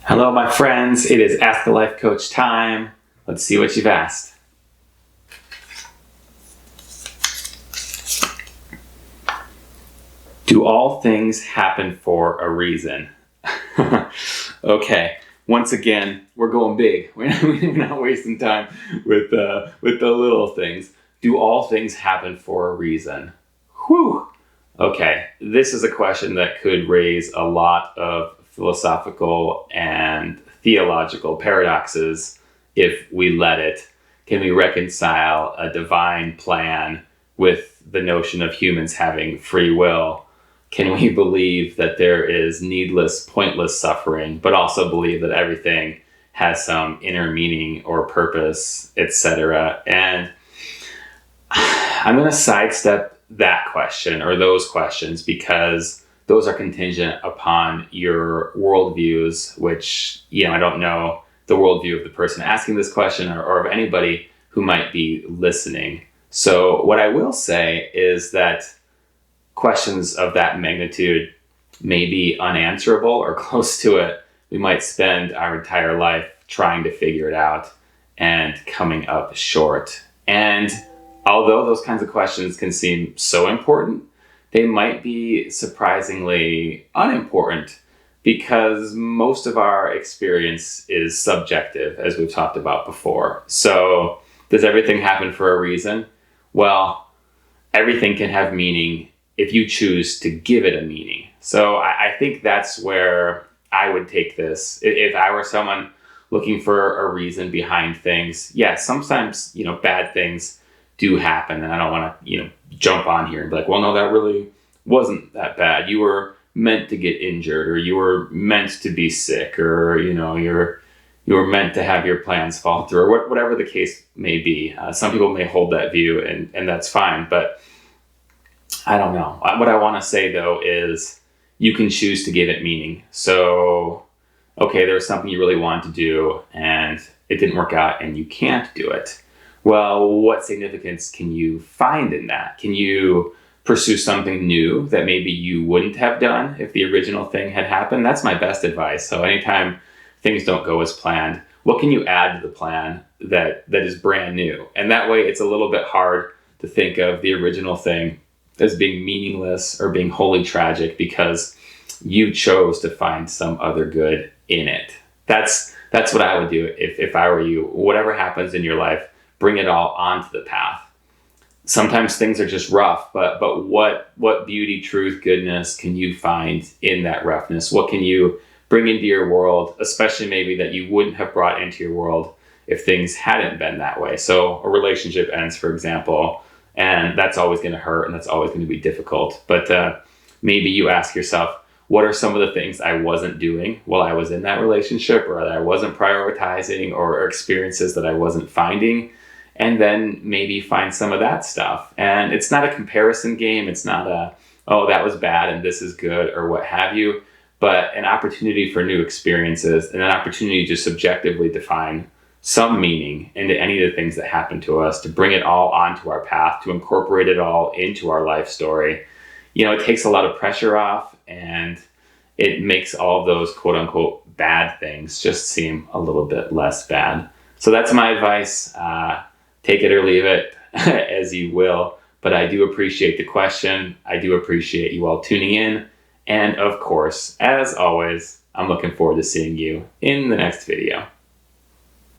Hello, my friends. It is Ask a Life Coach time. Let's see what you've asked. Do all things happen for a reason? Okay. Once again, we're going big. We're not wasting time with the little things. Do all things happen for a reason? Whew. Okay. This is a question that could raise a lot of philosophical and theological paradoxes if we let it. Can we reconcile a divine plan with the notion of humans having free will? Can we believe that there is needless, pointless suffering, but also believe that everything has some inner meaning or purpose, etc.? And I'm going to sidestep that question or those questions because those are contingent upon your worldviews, which, I don't know the worldview of the person asking this question or of anybody who might be listening. So what I will say is that questions of that magnitude may be unanswerable or close to it. We might spend our entire life trying to figure it out and coming up short. And although those kinds of questions can seem so important, they might be surprisingly unimportant because most of our experience is subjective, as we've talked about before. So does everything happen for a reason? Well, everything can have meaning if you choose to give it a meaning. So I think that's where I would take this. If I were someone looking for a reason behind things, sometimes, bad things do happen. And I don't want to, jump on here and be like, well, no, that really wasn't that bad. You were meant to get injured, or you were meant to be sick, or, you were meant to have your plans fall through, or whatever the case may be. Some people may hold that view and that's fine, but I don't know. What I want to say though is you can choose to give it meaning. So, okay, there was something you really wanted to do and it didn't work out and you can't do it. Well, what significance can you find in that? Can you pursue something new that maybe you wouldn't have done if the original thing had happened? That's my best advice. So anytime things don't go as planned, what can you add to the plan that is brand new? And that way it's a little bit hard to think of the original thing as being meaningless or being wholly tragic because you chose to find some other good in it. That's what I would do if I were you. Whatever happens in your life, bring it all onto the path. Sometimes things are just rough, but what beauty, truth, goodness can you find in that roughness? What can you bring into your world, especially maybe that you wouldn't have brought into your world if things hadn't been that way? So a relationship ends, for example, and that's always going to hurt and that's always going to be difficult. But maybe you ask yourself, what are some of the things I wasn't doing while I was in that relationship, or that I wasn't prioritizing, or experiences that I wasn't finding? And then maybe find some of that stuff. And it's not a comparison game. It's not oh, that was bad and this is good or what have you, but an opportunity for new experiences and an opportunity to subjectively define some meaning into any of the things that happen to us, to bring it all onto our path, to incorporate it all into our life story. It takes a lot of pressure off and it makes all of those quote unquote bad things just seem a little bit less bad. So that's my advice. Take it or leave it as you will. But I do appreciate the question. I do appreciate you all tuning in. And of course, as always, I'm looking forward to seeing you in the next video.